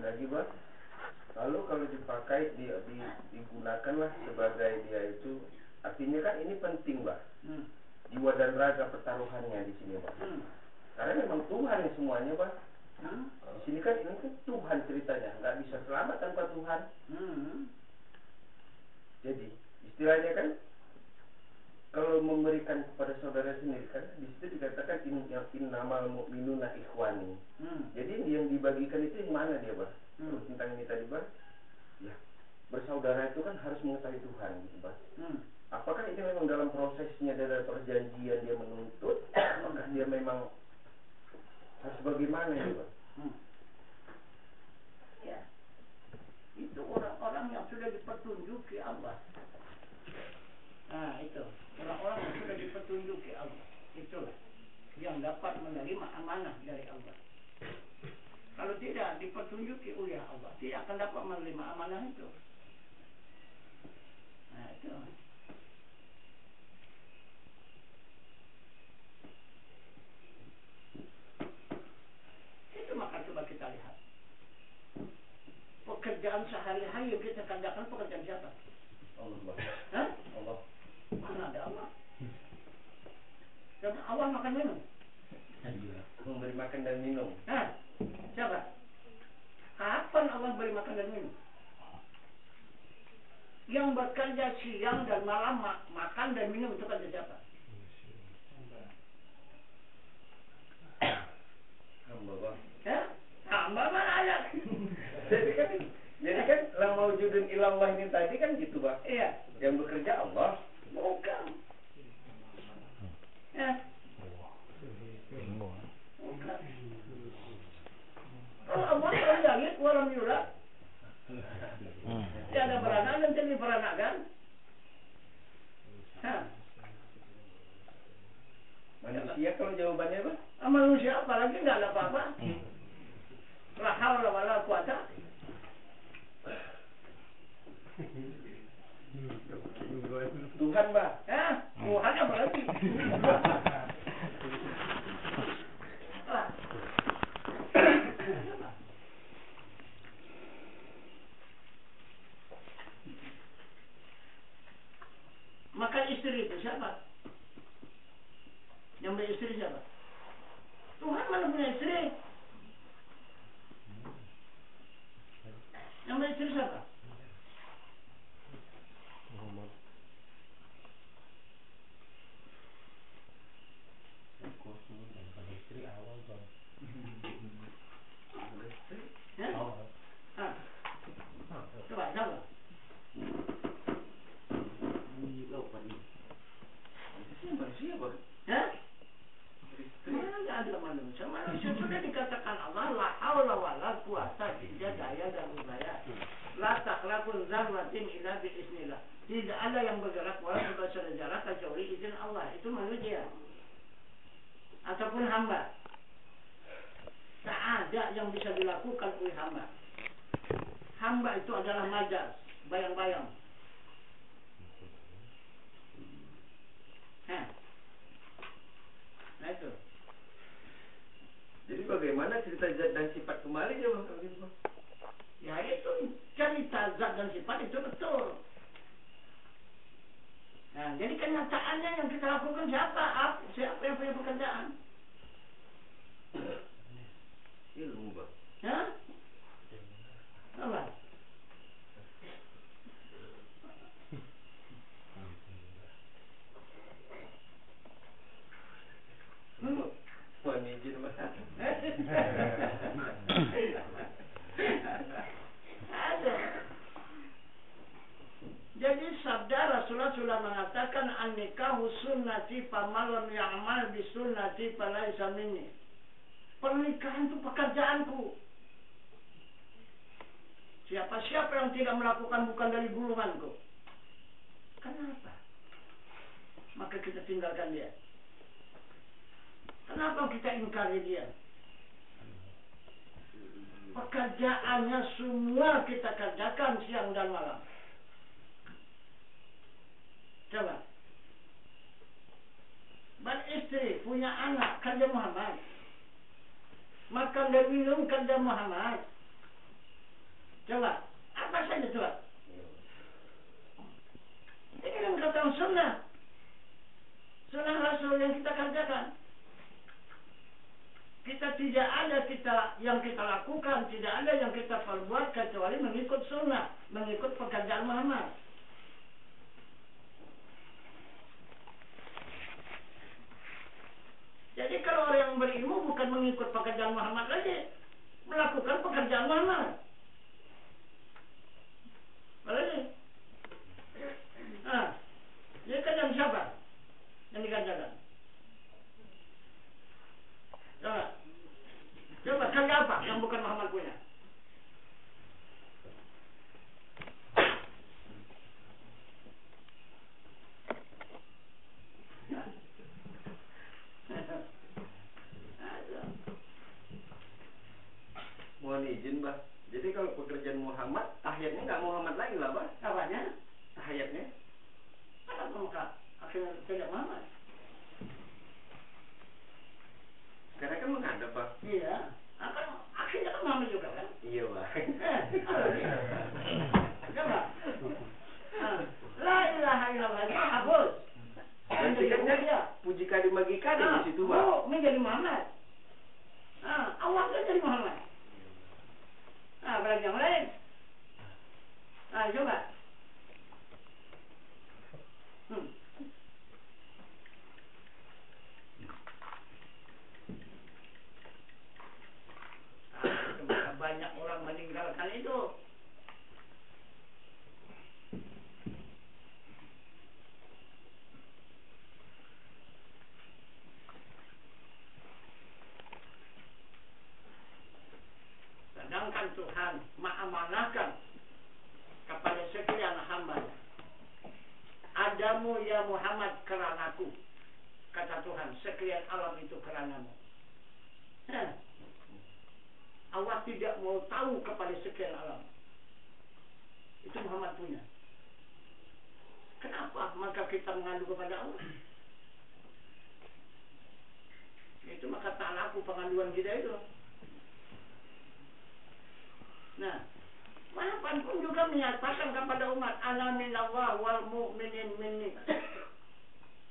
Lagi bah, lalu kalau dipakai digunakanlah sebagai dia itu, artinya kan ini penting bah, jiwa dan raga pertaruhannya di sini bah, karena memang Tuhan yang semuanya bah, di sini kan ini kan Tuhan ceritanya, nggak bisa selamat tanpa Tuhan. Jadi istilahnya kan kalau memberikan kepada saudara sendiri kan di situ dikatakan innamal mu'minuna ikhwani. Jadi yang dibagikan itu yang mana dia bah? Tentang ini tadi bah, ya bersaudara itu kan harus mengetahui Tuhan gitu bah. Apakah ini memang dalam prosesnya dari perjanjian dia menuntut? Apakah dia memang harus bagaimana ya bah? Ya, itu orang-orang yang sudah dipetunjuki Allah. Nah itu orang-orang yang sudah dipetunjuki Allah, itulah yang dapat menerima amanah dari Allah. Kalau tidak dipetunjuki oleh Allah, tidak akan dapat menerima amanah itu. Nah itu. Itu maka coba kita lihat. Pekerjaan sehari-hari yang kita kerjakan pekerjaan siapa? Allah. Hah? Allah. Mana ada Allah? Dan Allah makan minum. Memberi makan dan minum. Hah? Siapa? Kapan Allah beri makan dan minum? Yang bekerja siang dan malam makan dan minum itu kerja siapa? Hamba bah. Ya? Hamba mana ada? Jadi kan la maujudun ilallah ini tadi kan gitu bah. Iya. Yang bekerja Allah. Bukan. Ya. Bukan. Kalau Allah kalau langit walam yulad. Tiada beranak dan tidak diperanakan. Hah. Manusia kalau jawabannya apa? Manusia apalagi tidak ada apa-apa. La haula wala quwata. Tuhan bah. Ya, Tuhan apa lagi? punya istri? Yang beristri siapa? Muhammad. Istri awal bang. Ya? Awal. Coba siapa? Manusia bang. Hah? Mana ada manusia? Manusia sudah dikatakan Allah la haula wala quwata illa daya dan upaya. La takhlaqun zarratin illa bi iznillah. Tidak ada yang bergerak walau sebesar jarak kecuali izin Allah. Itu manusia ataupun hamba. Tak ada yang bisa dilakukan oleh hamba. Hamba itu adalah majaz, bayang-bayang. Nah itu. Jadi bagaimana cerita zat dan sifat kembali ya bang? Ya itu cerita zat dan sifat itu betul. Nah, jadi kenyataannya yang kita lakukan siapa? Siapa yang punya pekerjaan? Ilmu bang. Hah? Apa? Mohon izin mas. Ada. Jadi sabda Rasulullah sudah mengatakan an-nikahu sunnati faman lam ya'mal bi sunnati falaysa minni. Pernikahan itu pekerjaanku. Siapa-siapa yang tidak melakukan bukan dari golonganku. Kenapa? Maka kita tinggalkan dia. Kenapa kita ingkari dia? Pekerjaannya semua kita kerjakan siang dan malam. Coba. Beristri, punya anak, kerja Muhammad. Makan dan minum, kerja Muhammad. Coba. Apa saja coba? Ini kan kata sunnah. Sunnah Rasul yang kita kerjakan. Kita tidak ada yang kita lakukan, tidak ada yang kita perbuat kecuali mengikut sunnah, mengikut pekerjaan Muhammad. Jadi kalau orang yang berilmu bukan mengikut pekerjaan Muhammad lagi, melakukan pekerjaan Muhammad. Boleh? Jadi kerjaan siapa yang dikerjakan? Coba kerja apa yang bukan Muhammad punya? Mohon izin bah. Jadi kalau pekerjaan Muhammad, tahiyatnya nggak Muhammad lagi lah bah. Apanya? Tahiyatnya. Kenapa muka? Akhirnya tidak Muhammad. Karena kan menghadap bah. Iya. Akan akhirnya kan Muhammad juga kan? Iya bah. Coba. La ilaha illallah itu hapus. Berarti kan dia puji kalimagikan di situ bah. Oh, menjadi Muhammad. Allah kan jadi Muhammad. Berarti yang lain. Coba. Banyak orang meninggalkan itu. Sedangkan Tuhan mengamanahkan kepada sekian hamba. Adamu ya Muhammad keranaku. Kata Tuhan, sekian alam itu keranamu. Allah tidak mau tahu kepada sekian alam. Itu Muhammad punya. Kenapa? Maka kita mengadu kepada Allah. Itu maka tak laku pengaduan kita itu. Nah, manapun pun juga menyatakan kepada umat, ana minallah wal mu'minin minni.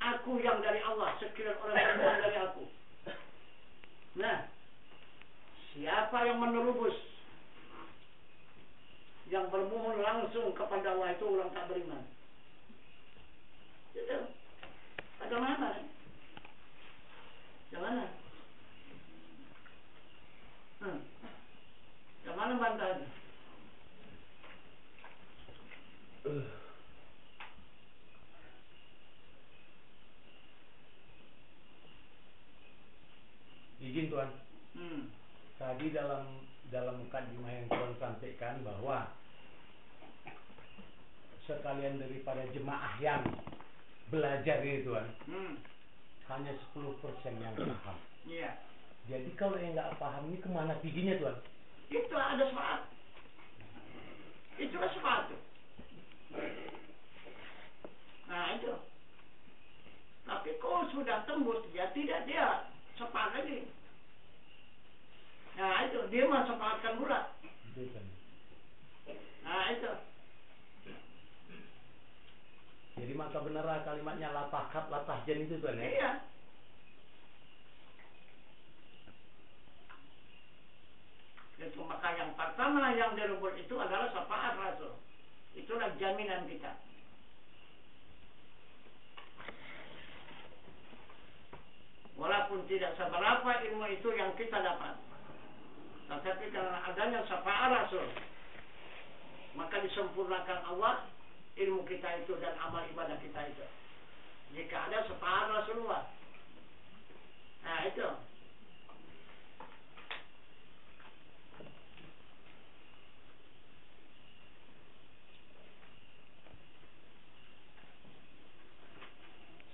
Aku yang dari Allah, sekian orang beriman dari aku. Nah, siapa yang menerobos, yang bermohon langsung kepada Allah itu orang tak beriman. Itu bagaimana? Gimana? Gimana bantahnya? Izin Tuan. Tadi dalam mukadimah yang Tuan sampaikan bahwa sekalian daripada jemaah yang belajar ini Tuan, hanya 10% yang paham. Iya. Jadi kalau yang nggak paham ini kemana giginya Tuan? Itu ada syafaat. Itulah syafaat. Nah itu. Tapi kalau sudah tembus dia tidak dia syafaat lagi. Nah itu dia mah syafaatkan pula. Nah itu. Jadi maka benar kalimatnya latakat latahjan itu Tuan ya? Iya. Itu maka yang pertama yang dirubut itu adalah syafaat Rasul. Itulah jaminan kita. Walaupun tidak seberapa ilmu itu yang kita dapat, tetapi karena adanya syafaat Rasul, maka disempurnakan Allah ilmu kita itu dan amal ibadah kita itu. Jika ada syafaat Rasulullah. Nah itu.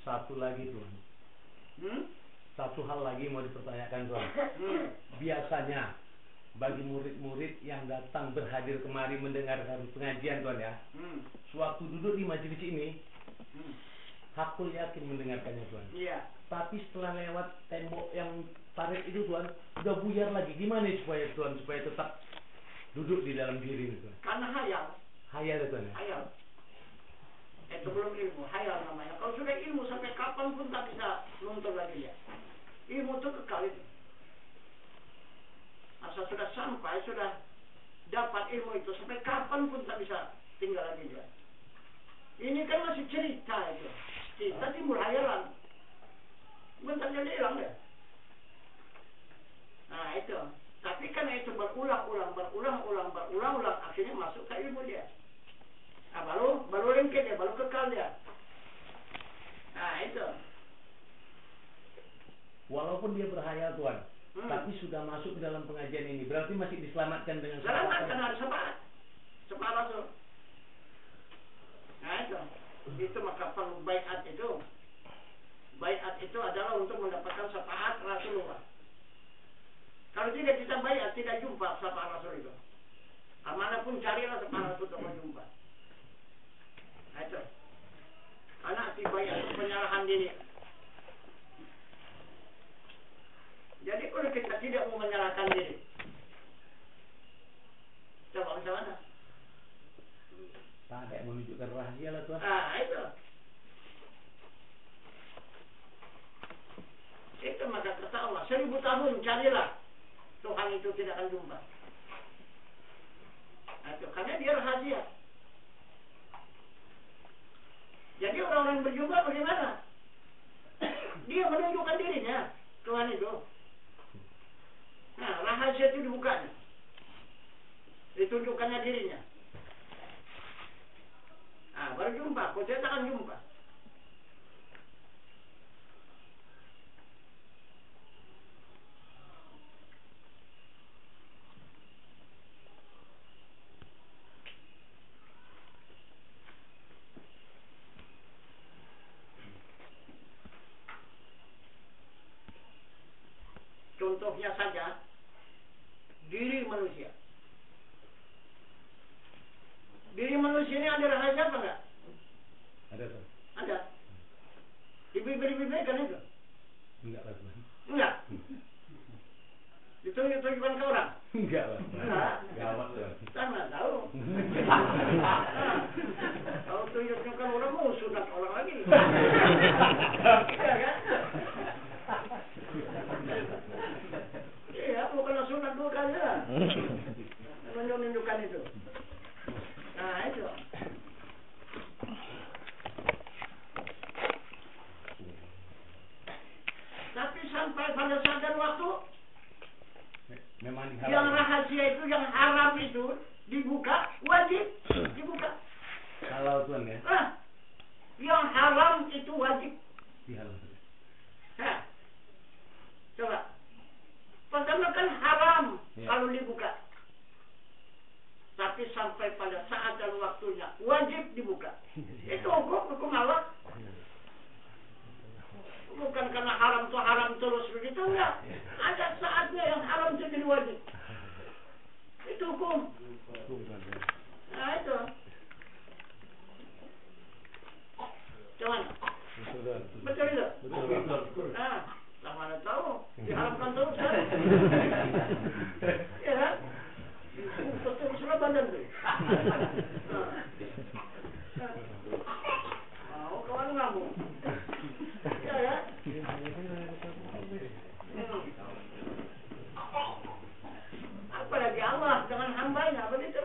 Satu lagi Tuan. Satu hal lagi mau dipertanyakan Tuan. Biasanya bagi murid-murid yang datang berhadir kemari mendengarkan pengajian Tuan ya, sewaktu duduk di majelis ini, hakul yakin mendengarkannya Tuan. Iya. Tapi setelah lewat tembok yang tarik itu Tuan, udah buyar lagi. Gimana supaya Tuan supaya tetap duduk di dalam diri Tuan? Karena hayal. Hayal Tuan ya. Hayal. Itu belum ilmu, hayal namanya. Kalau sudah ilmu sampai kapan pun tak bisa luntur lagi ya. Ilmu itu kekal itu. Asal sudah sampai, sudah dapat ilmu itu sampai kapan pun tak bisa tinggal lagi dia. Ini kan masih cerita itu. Kita timbul hayalan. Bentar jadi hilang ya. Nah itu. Tapi kan itu berulang-ulang, akhirnya masuk ke ilmu dia. Nah, baru lengket dia, baru kekal dia. Nah itu. Walaupun dia berhayal Tuan, tapi sudah masuk ke dalam pengajian ini, berarti masih diselamatkan dengan selamatkan harus syafaat. Syafaat Rasul. Nah itu. Itu maka perlu baiat itu. Baiat itu adalah untuk mendapatkan syafaat Rasulullah. Kalau tidak kita baiat, tidak jumpa syafaat Rasul itu. Kemanapun carilah syafaat Rasul untuk berjumpa. Nah itu. Karena arti baiat itu penyerahan diri. Jadi kalau kita tidak mau menyerahkan diri, coba macam mana? Tak ada yang menunjukkan rahasia lah Tuan. Ah itu. Itu maka kata Allah, 1000 tahun carilah Tuhan itu tidak akan jumpa. Nah, itu karena dia rahasia. Jadi orang-orang berjumpa bagaimana? Dia menunjukkan dirinya Tuhan itu. Nah, rahasia itu dibukanya. Ditunjukkannya dirinya. Nah, baru jumpa. Kau tidak akan jumpa. Contohnya saja, diri manusia. Diri manusia ini ada rahasia apa enggak? Ada Tuan. Ada. Di bibir-bibir kan itu? Enggak lah Tuan. Enggak. Ditunjuk-tunjukkan ke orang? Enggak lah. Enggak. Gawat Tuan. Sana tahu. Kalau tunjuk-tunjukkan orang mau sunat orang lagi. Iya kan? Iya, bukan sunat 2 kali lah. menunjukkan itu. Nah itu. Tapi sampai pada saat dan waktu memang yang rahasia itu, yang haram itu dibuka, wajib dibuka. Halal Tuhan ya. Yang haram itu wajib dihalalkan. Coba. Pertama kan haram kalau dibuka. Tapi sampai pada saat dan waktunya wajib dibuka. Itu hukum Allah. Bukan karena haram itu haram terus begitu, enggak. Ada saatnya yang haram itu jadi wajib. Itu hukum. Nah itu. Cuman. Betul itu? Betul. Nah, sama ada tahu. Diharamkan terus kan? Ya kan? Betul sudah badan tuh. Mau kawan kamu? Ya ya. Apalagi Allah dengan hambanya begitu.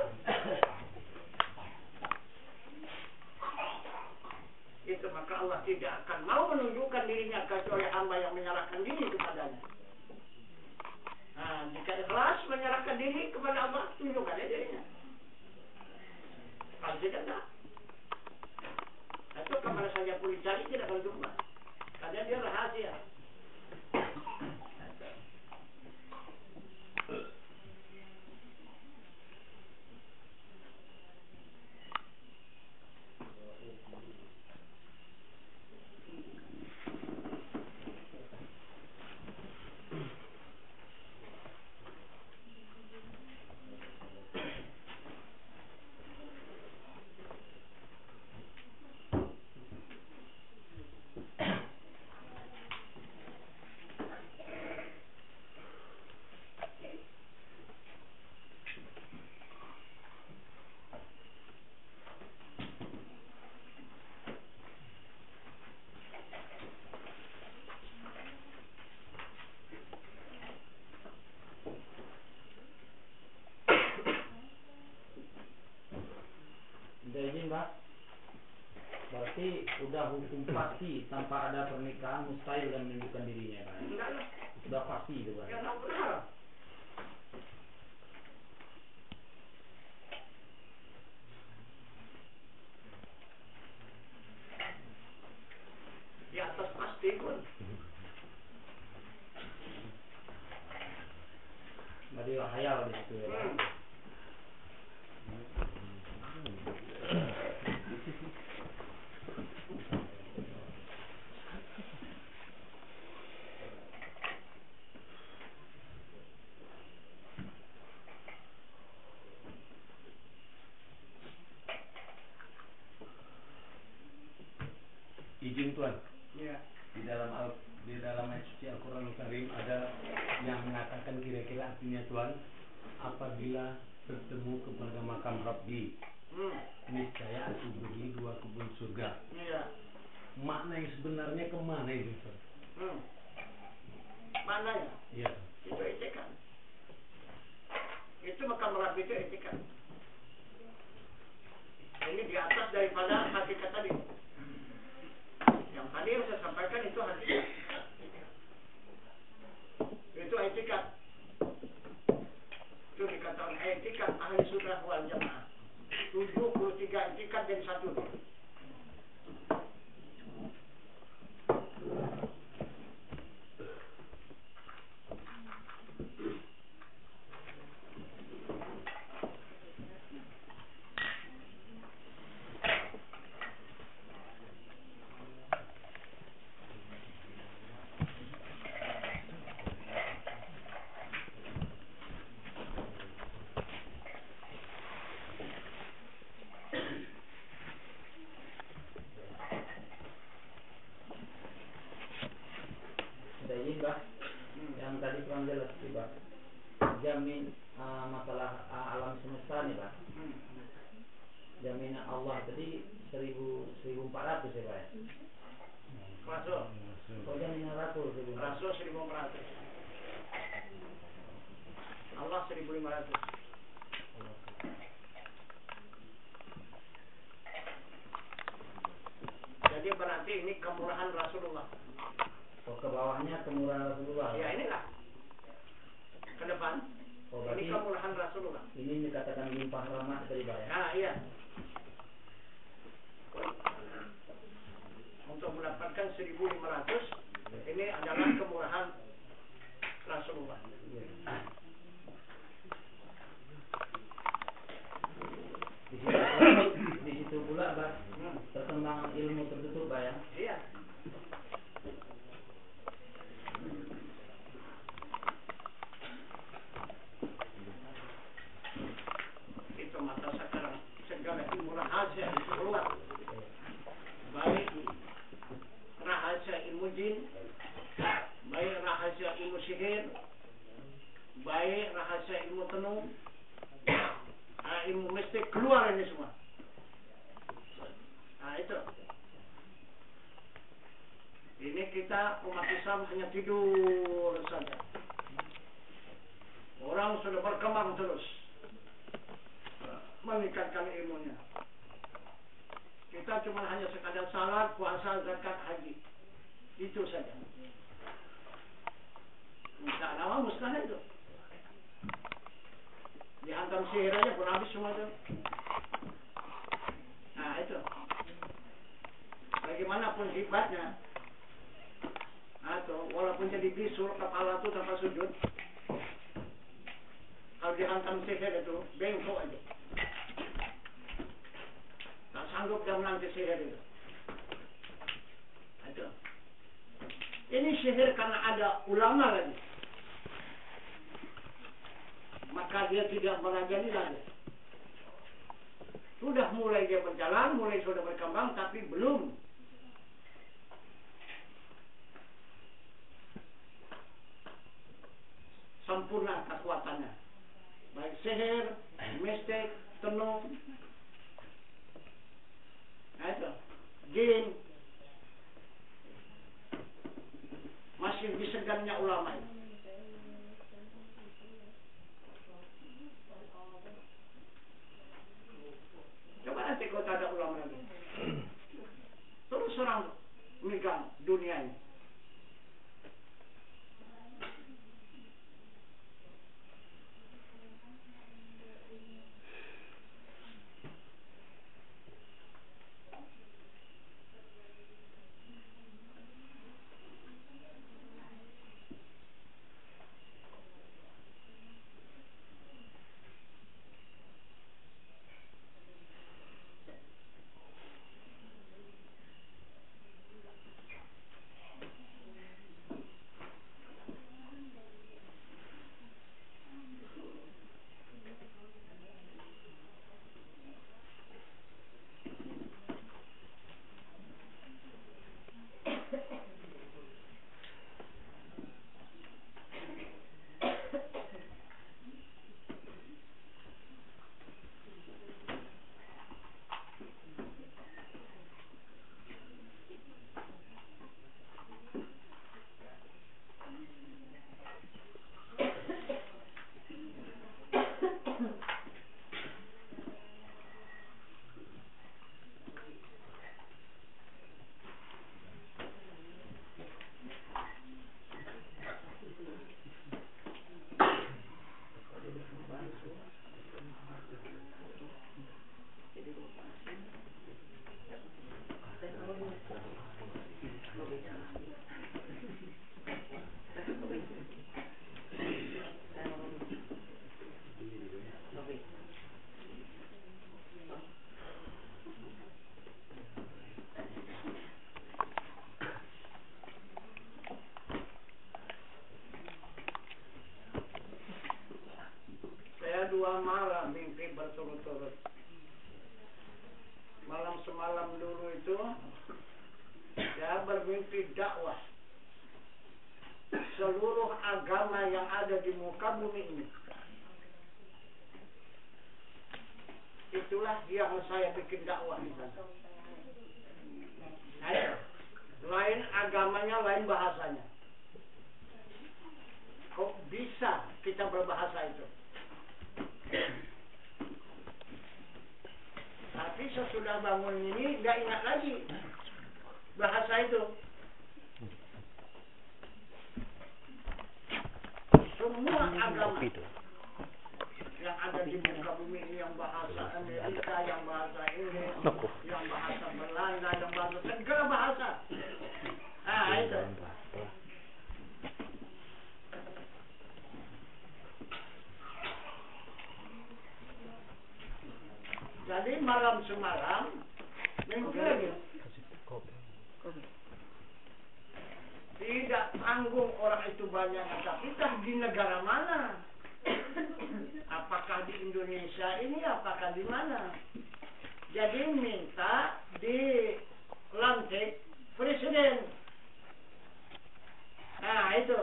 Itu maka Allah tidak akan mau menunjukkan dirinya kecuali hamba yang menyerahkan diri kepadanya. Nah, jika ikhlas menyerahkan diri kepada Allah, tunjukkan dirinya. Kalau tidak, enggak. Itu kemana saja pun dicari tidak akan jumpa. Karena dia rahasia. Jadi Mbak, berarti udah hukum pasti tanpa ada pernikahan mustahil dan menunjukkan dirinya Pak. Enggak lah. Udah pasti itu Pak. Ya enggak benar. Di atas pasti pun. Berarti hayal di situ ya Pak. Izin Tuhan. Ya. Di dalam ayat suci Al-Qur'anul Karim ada yang mengatakan kira-kira artinya Tuhan, apabila bertemu kepada makam Rabbi, niscaya aku beri 2 kebun surga. Iya. Makna yang sebenarnya kemana itu Tuhan? Mananya? Iya. Itu etikan. Itu makam Rabbi itu etikan. Ini di atas daripada hakikat tadi. Yang tadi yang saya sampaikan itu hakikat. Itu etikat. Itu dikatakan etikat ahli sunnah wal jamaah. 73 etikat dan 1. Jadi Mbak, yang tadi kurang jelas Mbak. Jamin masalah alam semesta nih Pak. Jaminan Allah tadi 1400 ya Pak. Masuk. Oh jaminan Rasul 1400. Rasul 1400. Allah 1400. 1500. Jadi berarti ini kemurahan Rasulullah. Oh, ke bawahnya kemurahan Rasulullah. Ya inilah. Ke depan. Oh, Ini kemurahan Rasulullah. Ini dikatakan limpah rahmat dari Pak ya. Nah, iya. Untuk mendapatkan 1500 ini adalah kemurahan Rasulullah. Di situ pula Pak terkembang ilmu tertutup Pak ya. Iya. Itu mata sekarang segala ilmu rahasia itu keluar. Baik rahasia ilmu jin, baik rahasia ilmu sihir, baik rahasia ilmu tenung, ilmu mistik, keluar ini semua. Nah itu. Ini kita umat Islam hanya tidur saja. Orang sudah berkembang terus meningkatkan ilmunya. Kita cuma hanya sekadar salat, puasa, zakat, haji. Itu saja. Enggak lama mustahil itu. Dihantam sihir aja pun habis semua itu. Nah itu. Bagaimanapun hebatnya. Atau walaupun jadi bisul kepala itu tanpa sujud. Kalau dihantam sihir itu bengkok aja. Tak sanggup dia menangkis sihir itu. Itu. Ini sihir karena ada ulama lagi. Maka dia tidak merajani lagi. Sudah mulai dia berjalan, mulai sudah berkembang, tapi belum sempurna kekuatannya. Baik sihir, mistik, tenung, itu, jin, masih disegannya ulama itu. Coba nanti kalau tak ada ulama lagi, terus orang megang dunia ini. Saya 2 malam mimpi berturut-turut. Malam semalam dulu itu saya bermimpi dakwah seluruh agama yang ada di muka bumi ini. Itulah yang saya bikin dakwah di sana. Lain agamanya, lain bahasanya. Kok bisa kita berbahasa itu? bangun ini nggak ingat lagi bahasa itu. Semua agama yang ada di muka bumi ini, yang bahasa Amerika, yang bahasa Inggris, yang bahasa Belanda, yang bahasa segala bahasa. Ah, itu. Jadi malam semalam mimpi lagi. Tidak tanggung orang itu banyak, tapi di negara mana? Apakah di Indonesia ini, apakah di mana? Jadi minta dilantik presiden. Nah itu,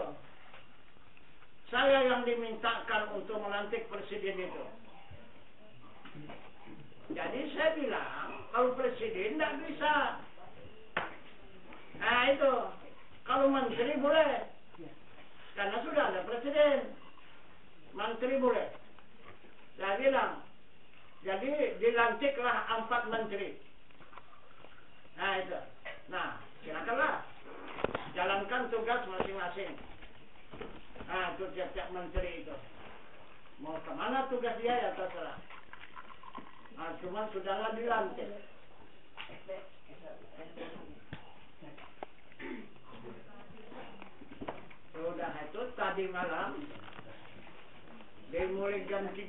saya yang dimintakan untuk melantik presiden itu. Jadi saya bilang, kalau presiden tidak bisa. Nah itu, kalau menteri boleh, karena sudah ada presiden. Menteri boleh. Saya bilang, jadi dilantiklah 4 menteri. Nah itu. Nah, silakanlah jalankan tugas masing-masing. Nah, itu tiap-tiap menteri itu. Mau kemana tugas dia ya terserah. Nah, cuma sudahlah dilantik. Sudah itu tadi malam dimulai jam 3.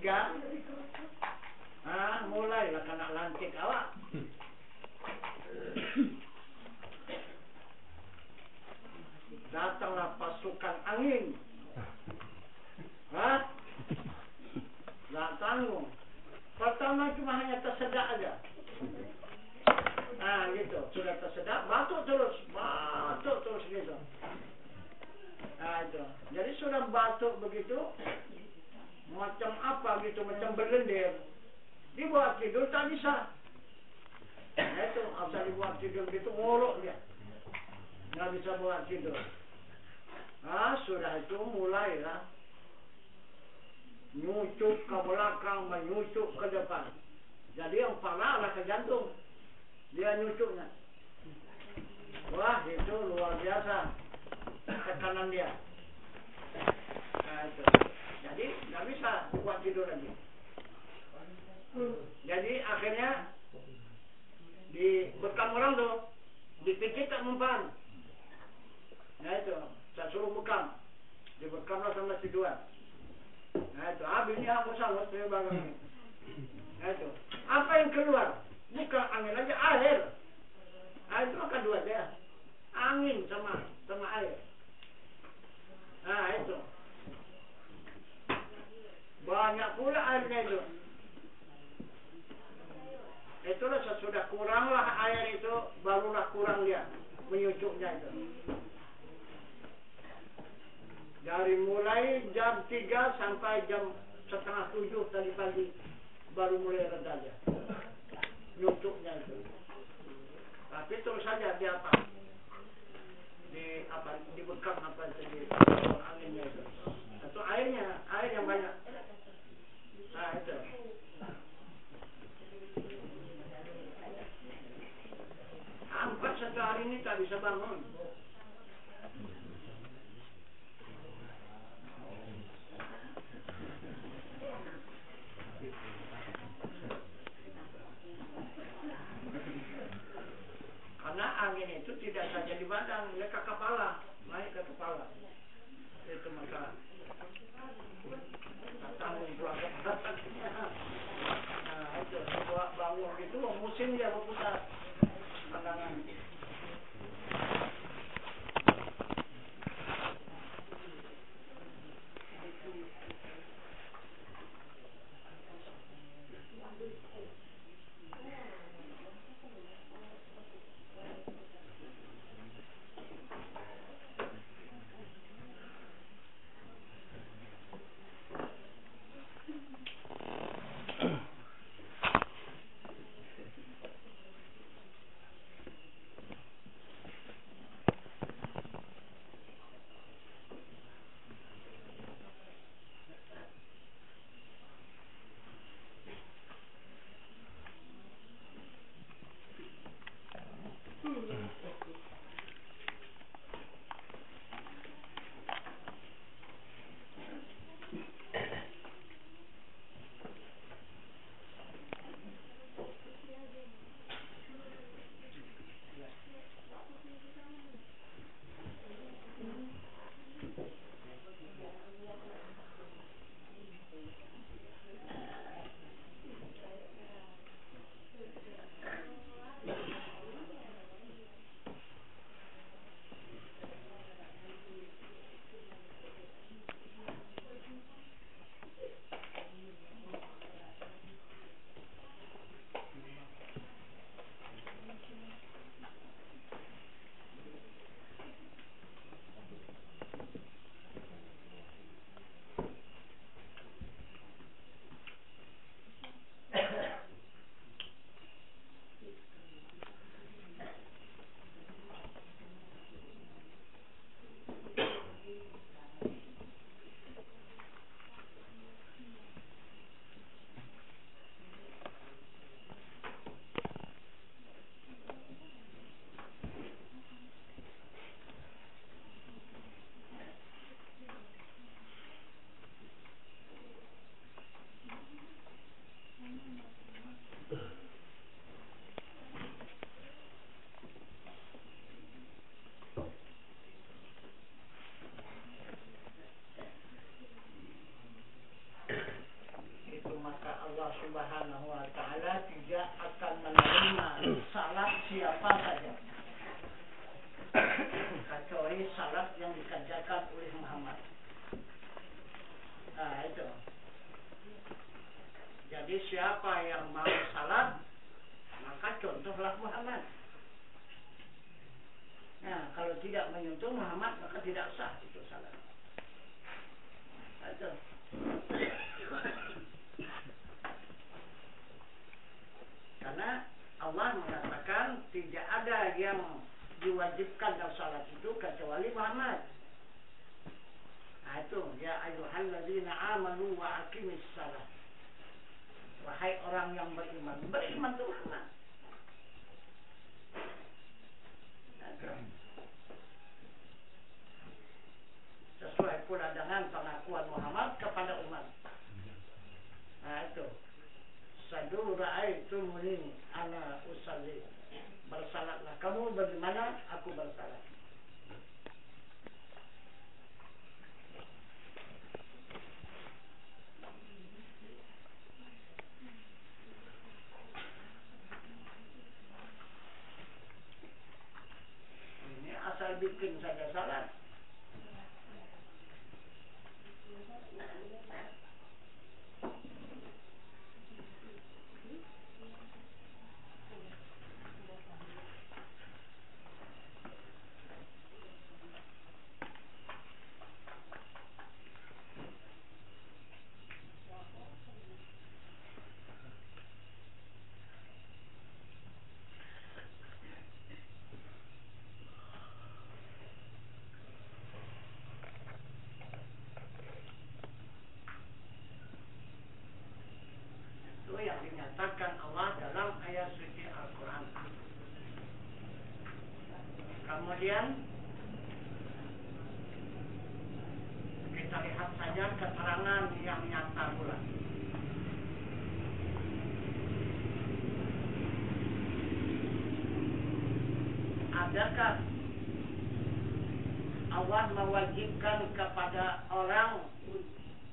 Mulailah kena lantik awak. Datanglah pasukan angin. Nggak tanggung. Pertama cuma hanya tersedak aja. Nah gitu, sudah tersedak, batuk terus gitu. Nah itu, jadi sudah batuk begitu, macam apa gitu, macam berlendir. Dibuat tidur tak bisa. Nah itu, asal dibuat tidur gitu, ngorok dia. Nggak bisa buat tidur. Nah sudah itu mulailah nyucuk ke belakang, menyucuk ke depan. Jadi yang parah adalah ke jantung. Dia nyucuknya. Wah itu luar biasa tekanan dia. Nah itu. Jadi nggak bisa buat tidur lagi. Jadi akhirnya dibekam orang tuh, dipijit tak mempan. Nah itu, saya suruh bekam. Dibekamlah sama si Duan. Nah itu, habisnya aku sangat bangun ini. Nah itu, apa yang keluar? Bukan angin aja, air. Nah itu akan dua aja. Angin sama air. Nah itu. Banyak pula airnya itu. Itulah sesudah kuranglah air itu, barulah kurang dia menyucuknya itu. Dari mulai jam 3 sampai jam 6:30 tadi pagi baru mulai reda dia nyucuknya itu. Tapi terus saja dia dibekam di anginnya itu. Itu air yang banyak. Nah itu. Hampir satu hari ini tak bisa bangun. Karena angin itu tidak saja di badan, dia ke kepala, naik ke kepala. Itu masalah. Tanggung pula kepala. Nah itu, buat bangun gitu, musim dia berputar. Pandangan. Subhanahu wa ta'ala tidak akan menerima salat siapa saja kecuali salat yang dikerjakan oleh Muhammad. Nah itu. Jadi siapa yang mau salat, maka contohlah Muhammad. Nah kalau tidak menyentuh Muhammad, maka tidak sah itu salat. Nah, itu. Karena Allah mengatakan tidak ada yang diwajibkan dalam salat itu kecuali Muhammad. Nah itu, ya ayyuhalladzina amanu wa aqimis salat. Wahai orang yang beriman, beriman itu Muhammad. Nah, itu. Sesuai pula dengan pengakuan Muhammad kepada umat. Nah itu. Sadu ra'aitumuni ana usalli. Bersalatlah kamu bagaimana aku bersalat. Ini asal bikin saja salat. Yang dinyatakan Allah dalam ayat suci Al-Quran. Kemudian kita lihat saja keterangan yang nyata pula. Adakah Allah mewajibkan kepada orang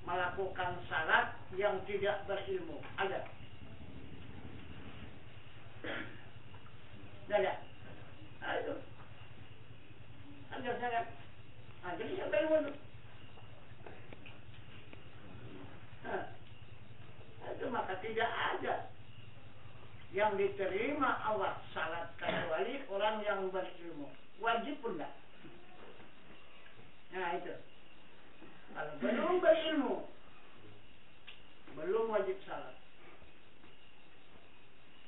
melakukan salat yang tidak berilmu? Ada? Ada? Ada. Ada salat. Nah, jadi siapa yang wudhu? Nah, itu maka tidak ada yang diterima Allah salat kecuali orang yang berilmu. Wajib pun enggak. Nah itu. Kalau belum berilmu, belum wajib salat.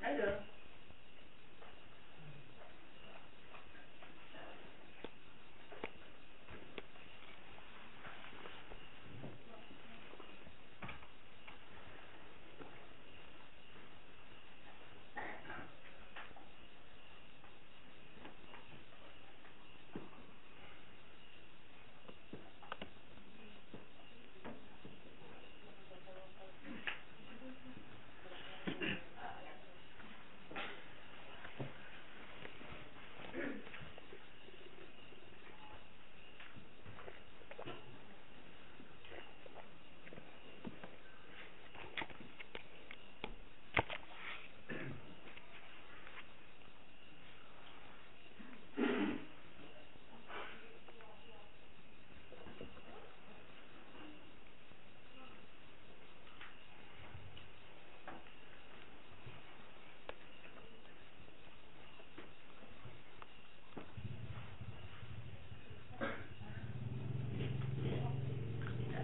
Ada.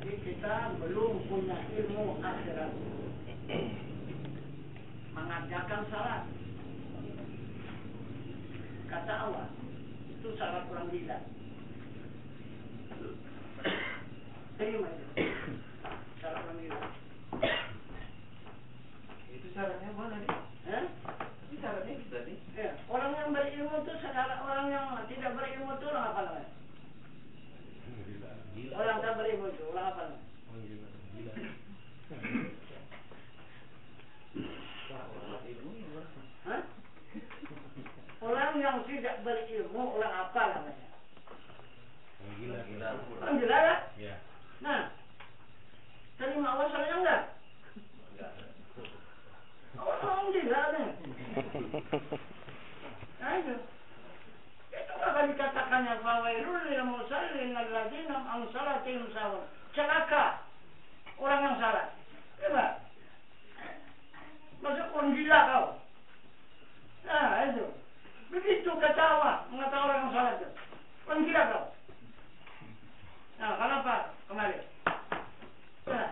Kita belum punya ilmu akhirat mengajarkan salat. Kata Allah, itu salat orang gila. Terima itu. Salat orang gila. Itu syaratnya mana nih? Itu syaratnya kita nih. Ya, orang yang berilmu itu saudara, orang yang tidak berilmu itu orang apa namanya? Gila. Orang tak berilmu itu orang apa namanya? Gila. Hah? Orang yang tidak berilmu orang apa namanya? Gila. Orang gila kan? Ya. Nah, Nah itu akan dikatakan yang fawailul lil musallin alladzina an salatihim sahun. Celaka orang yang salat. Coba. Masuk orang gila kau. Nah itu. Begitu kata Allah mengatakan orang yang salat itu. Orang gila kau. Nah kenapa kemarin? Nah.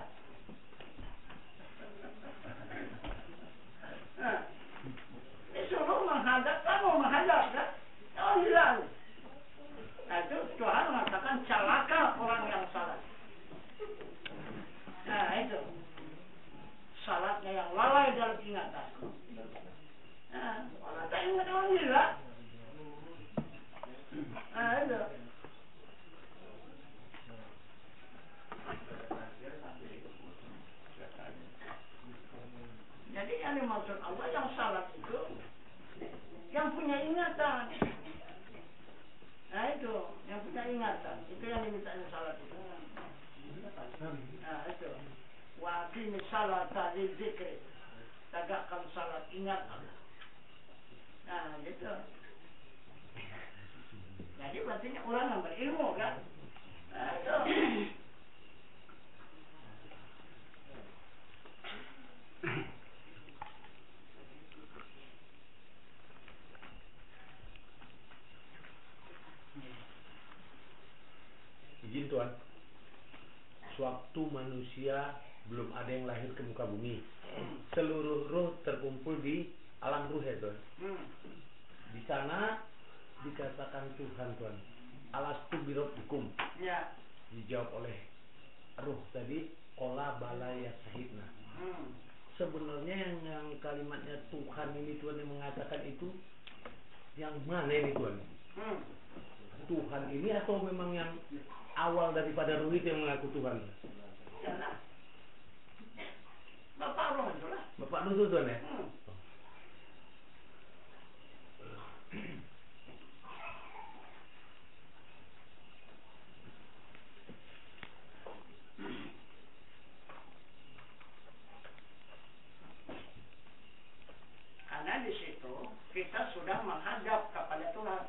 Nah. Disuruh menghadap kamu menghadap kan? Orang gila. Nah itu Tuhan mengatakan celaka orang yang salat. Nah itu. Salatnya yang lalai dalam ingatan. Nah, orang tak ingat orang gila. Nah itu. Jadi yang dimaksud Allah yang salat itu yang punya ingatan. Nah itu, yang punya ingatan. Itu yang diminta salat itu. Nah itu. Wa aqimi sholata lidzikri. Tegakkan salat, ingat Allah. Nah gitu. Jadi berarti orang yang berilmu kan. Nah itu. Izin Tuhan, sewaktu manusia belum ada yang lahir ke muka bumi, seluruh roh terkumpul di alam ruh ya Tuhan. Di sana dikatakan Tuhan, alastu birabbikum. Ya. Dijawab oleh ruh tadi, qala bala ya syahidna. Sebenarnya yang kalimatnya Tuhan ini Tuhan yang mengatakan itu yang mana ini Tuhan? Tuhan ini atau memang yang awal daripada ruh itu yang mengaku Tuhan? Yalah. Bapak roh itu lah. Bapak roh itu Tuhan ya? Karena di situ kita sudah menghadap kepada Tuhan.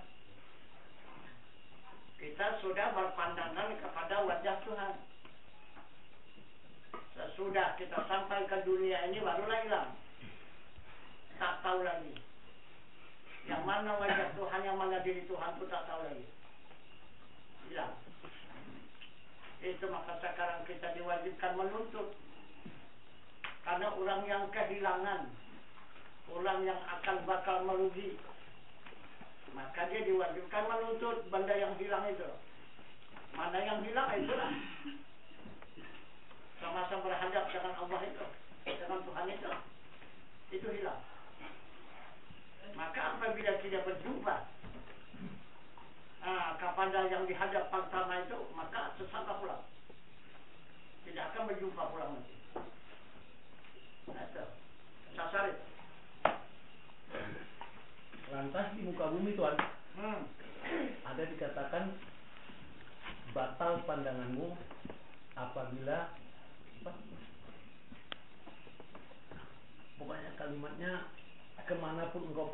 Kita sudah berpandangan kepada wajah Tuhan. Sesudah kita sampai ke dunia ini barulah hilang. Tak tahu lagi. Yang mana wajah Tuhan, yang mana diri Tuhan itu tak tahu lagi. Hilang. Itu maka sekarang kita diwajibkan menuntut. Karena orang yang kehilangan, orang yang akan bakal merugi, maka dia diwajibkan menuntut benda yang hilang itu. Mana yang hilang itulah. Sama-sama berhadap dengan Allah itu, dengan Tuhan itu hilang. Maka apabila tidak berjumpa kepada yang dihadap pertama itu, maka sesatlah pulang. Tidak akan berjumpa pulang nanti. Itu sasar itu. Lantas di muka bumi Tuhan, ada dikatakan batal pandanganmu apabila pokoknya kalimatnya kemanapun engkau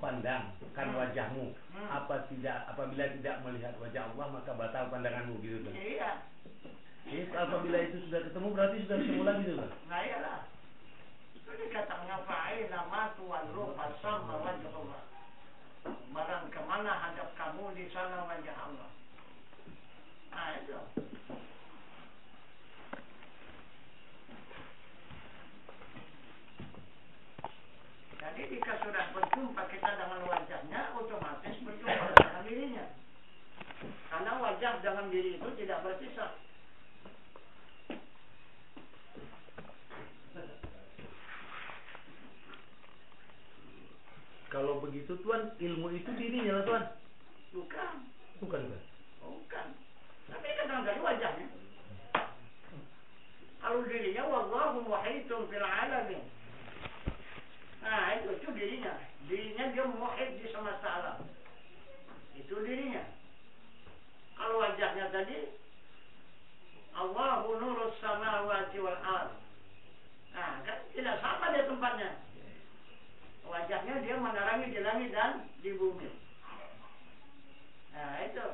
pandang kan wajahmu, apabila tidak melihat wajah Allah maka batal pandanganmu gitu kan? Iya. Jadi apabila itu sudah ketemu berarti sudah semula gitu kan? Nah iyalah. Itu dikatakan fa'ai nama tuwallu fasam wajah Allah. Barang kemana hadap kamu di sana wajah Allah. Nah itu. Jadi jika sudah berjumpa kita dengan wajahnya, otomatis berjumpa dengan dirinya. Karena wajah dengan diri itu tidak berpisah. Kalau begitu Tuhan, ilmu itu dirinya lah Tuhan? Bukan. Bukan Tuhan? Bukan. Tapi kadang dari wajahnya. Kalau dirinya wallahu muhitun fil alamin. Nah itu dirinya. Dirinya dia muhit di semesta alam. Itu dirinya. Kalau wajahnya tadi Allahu nurus samawati wal ardh. Nah kan tidak sama dia tempatnya. Wajahnya dia menerangi di langit dan di bumi. Nah, itu.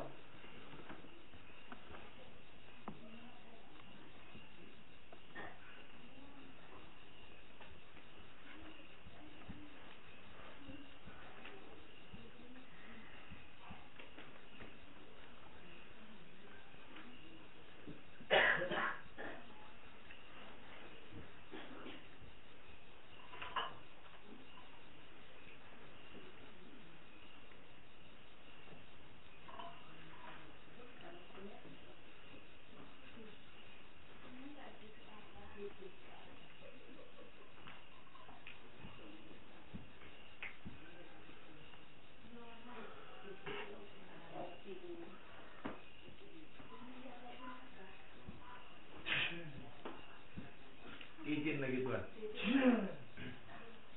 Izin lagi Tuhan.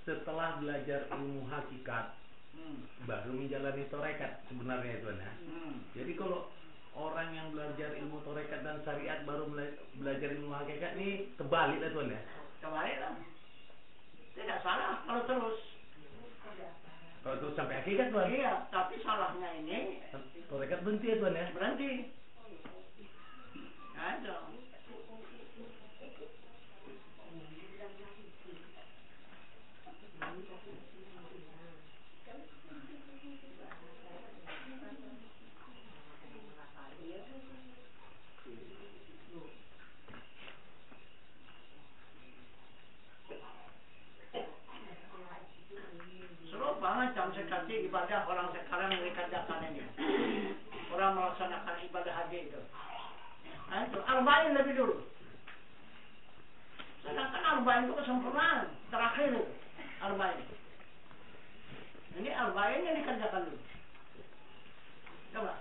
Setelah belajar ilmu hakikat, baru menjalani torekat sebenarnya Tuhan ya. Jadi kalau orang yang belajar ilmu torekat dan syariat baru belajar ilmu hakikat ini kebalik lah Tuhan ya. Kebalik lah. Tidak salah kalau terus. Kalau terus sampai hakikat Tuhan. Iya, tapi salahnya ini torekat berhenti ya Tuhan ya. Berhenti. Ada. Macam seperti ibadah orang sekarang yang dikerjakan ini. Orang melaksanakan ibadah haji itu. Nah, itu arba'in lebih dulu. Sedangkan arba'in itu kesempurnaan terakhir itu. Arba'in. Ini arba'in yang dikerjakan dulu. Coba.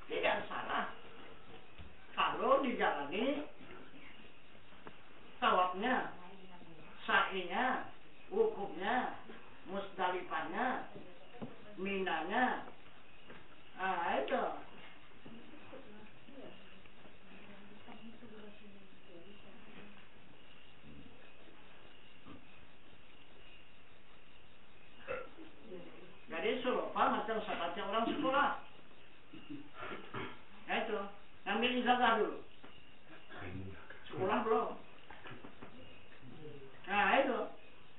Tidak salah kalau dijalani tawafnya, sa'inya, wukufnya, musdalifahnya, minanya. Ah, itu. Jadi serupa macam seperti orang sekolah. Nah, itu. Ambil ijazah dulu. Sekolah belum. Nah, itu.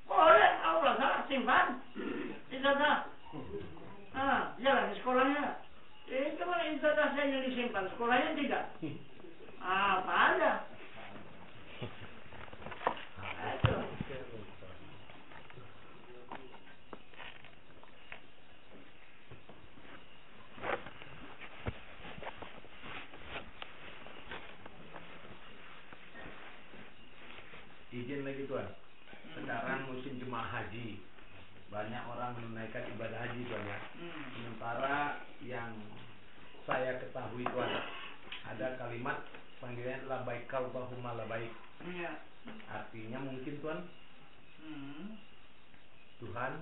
Boleh, Allah salah simpan ijazah. Ah, jalan di sekolahnya. Itu kan ijazah saya yang disimpan, sekolahnya tidak. Apa aja. Nah, itu. Izin lagi Tuhan. Sekarang musim jemaah haji, banyak orang menunaikan ibadah haji Tuhan ya. Sementara yang saya ketahui Tuhan, ada kalimat panggilannya labaik Allahumma labaik. Artinya mungkin Tuhan, Tuhan,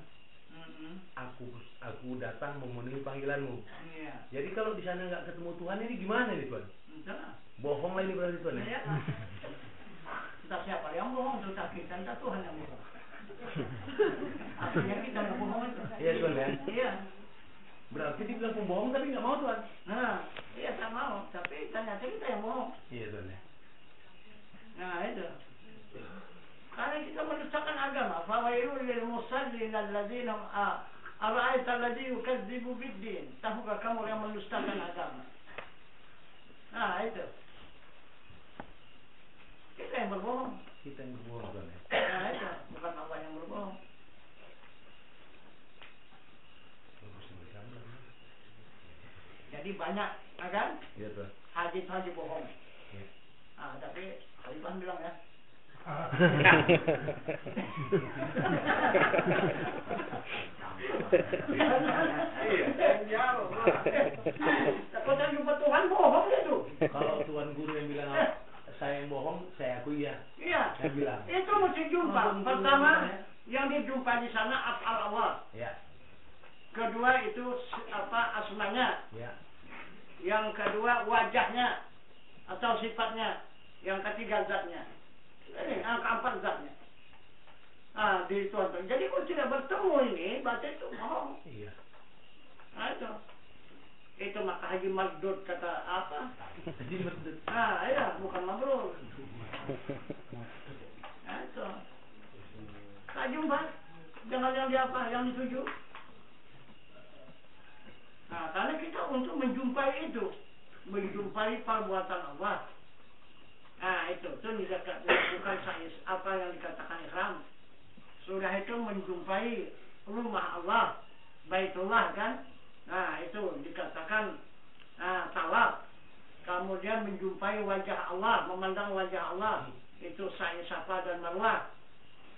aku datang memenuhi panggilanmu. Jadi kalau di sana nggak ketemu Tuhan ini gimana nih Tuhan? Bohong lah ini berarti Tuhan ya. Entah siapa yang bohong, entah kita, entah Tuhan yang bohong. Artinya kita nggak bohong itu. Iya Tuhan ya. Iya. Berarti dibilang pembohong tapi nggak mau Tuhan. Nah, iya tak mau, tapi ternyata kita yang bohong. Iya Tuhan ya. Nah itu. Karena kita mendustakan agama. Fawailul lil musallin alladzina ara'aita alladzi yukadzibu bid-din. Tahukah kamu yang mendustakan agama? Nah itu. Kita yang berbohong. Kita yang berbohong Tuhan ya. Nah itu, bukan Allah yang berbohong. Jadi banyak, kan? Iya Tuhan. Haji bohong. Iya. Ah, tapi Khalifah bilang ya. Takut jumpa Tuhan bohong itu. Kalau Tuhan guru yang bilang saya yang bohong, saya akui ya. Iya. Saya bilang. Itu mesti jumpa. Pertama, yang dijumpa di sana af'al Allah. Ya. Kedua itu asmanya. Ya. Yang kedua wajahnya atau sifatnya. Yang ketiga zatnya. Ini keempat zatnya. Di Tuhan. Jadi kalau tidak bertemu ini, berarti itu bohong. Iya. Itu maka Haji Mardud kata apa? Haji Mardud. Iya, bukan mabrur. Itu. Tak jumpa. Jangan yang diapa, yang dituju. Karena kita untuk menjumpai itu, menjumpai perbuatan Allah. Itu bukan sains apa yang dikatakan ihram. Sudah itu menjumpai rumah Allah, Baitullah kan? Itu dikatakan tawaf. Kemudian menjumpai wajah Allah, memandang wajah Allah, itu sa'i Safa dan Marwah.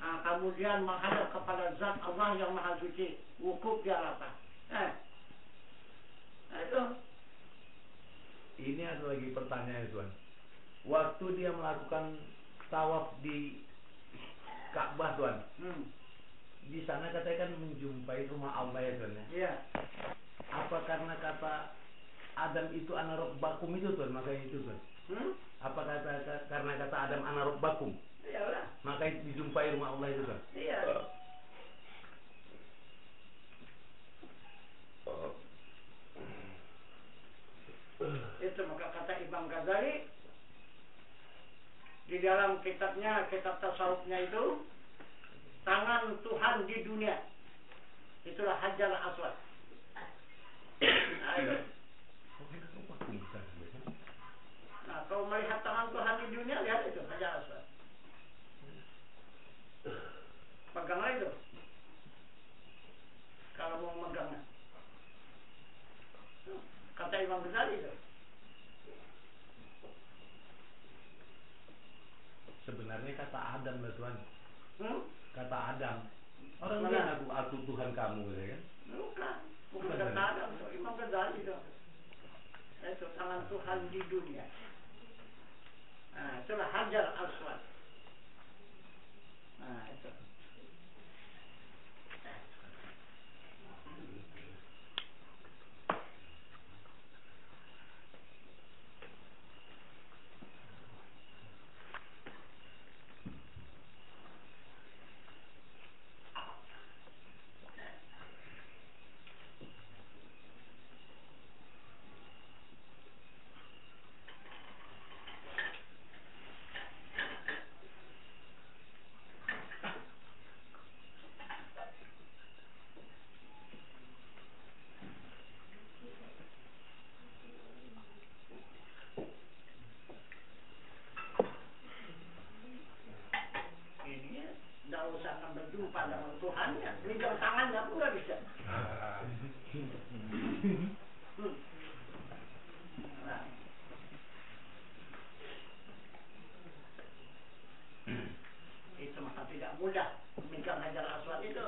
Kemudian menghadap kepada zat Allah yang maha suci, wukuf di Arafah. Itu. Ini ada lagi pertanyaan, Tuan. Waktu dia melakukan tawaf di Ka'bah, Tuan. Di sana katanya kan menjumpai rumah Allah ya, Tuan ya. Iya. Apa karena kata Adam itu anarok bakum itu, Tuan, makanya itu, Tuan? Apa karena kata Adam anarok bakum? Iyalah. Maka dijumpai rumah Allah itu, Tuan? Iya. Itu maka kata Imam Ghazali di dalam kitabnya, kitab tasawufnya itu, tangan Tuhan di dunia itulah Hajar Aswad. Kalau melihat tangan Tuhan di dunia, lihat itu Hajar Aswad. Peganglah itu kalau mau megangnya. Kata Imam Ghazali itu. Sebenarnya kata Adam lah, Tuan. Kata Adam. Orang Mana? bilang aku Tuhan kamu, ya kan? Bukan kata Adam, itu Imam Ghazali itu. Itu tangan Tuhan di dunia. Itulah Hajar Aswad. Itu. Tidak usah berjumpa dengan Tuhannya, megang tangannya pun nggak bisa. Itu maka tidak mudah memegang Hajar Aswad itu.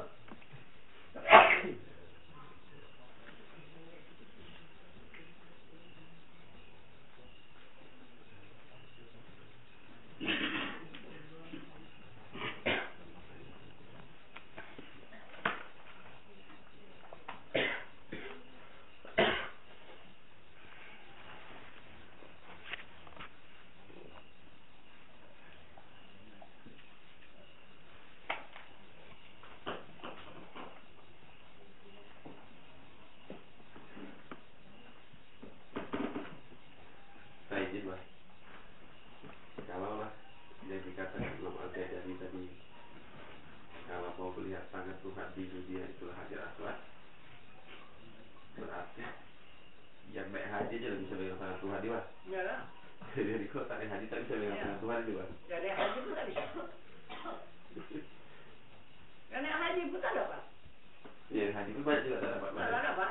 Jadi kok tak haji tak bisa dengan Tuhan juga. Jadi haji pun tak bisa. Karena haji pun tak dapat. Ya haji pun banyak juga tak dapat. Tak dapat.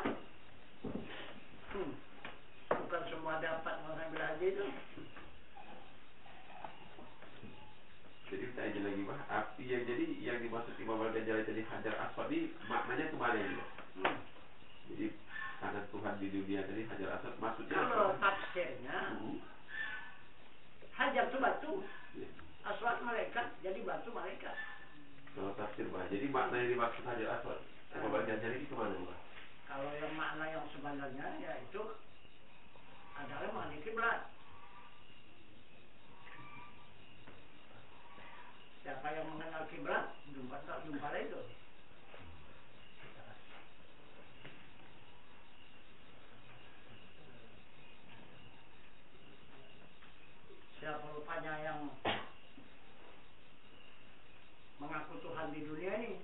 Bukan semua dapat mengambil haji itu. Jadi kita aja lagi bah, api yang jadi yang dimaksud Imam Al-Ghazali tadi Hajar Aswad ini maknanya kemana juga? Jadi tangan Tuhan di dunia tadi Hajar Aswad maksudnya kalau tafsirnya Hajar itu batu, Aswad malaikat, jadi batu malaikat. Kalau tafsir bah, jadi makna yang dimaksud Hajar Aswad Imam Al-Ghazali itu kemana bah? Kalau yang makna yang sebenarnya yaitu adalah makna kiblat. siapa rupanya yang mengaku Tuhan di dunia ini.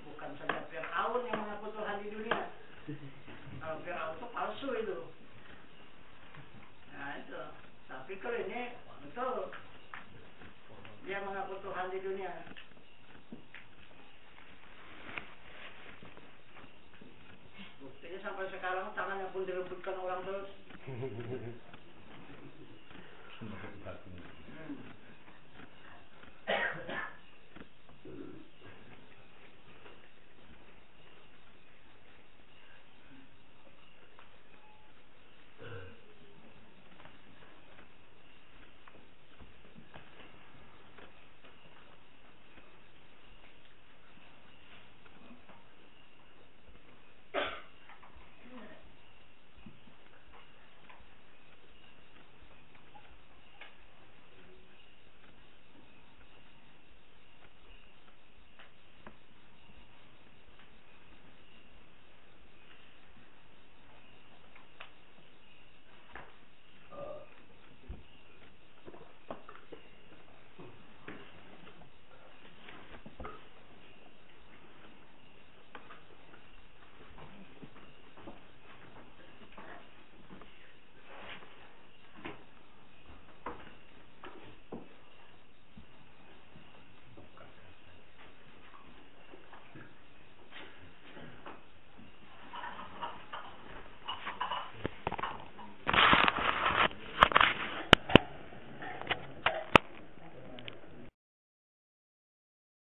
Bukan saja Firaun yang mengaku Tuhan di dunia. Kalau Firaun itu palsu itu. Nah itu. Tapi kalau ini betul, dia mengaku Tuhan di dunia. Buktinya sampai sekarang tangannya pun direbutkan orang terus.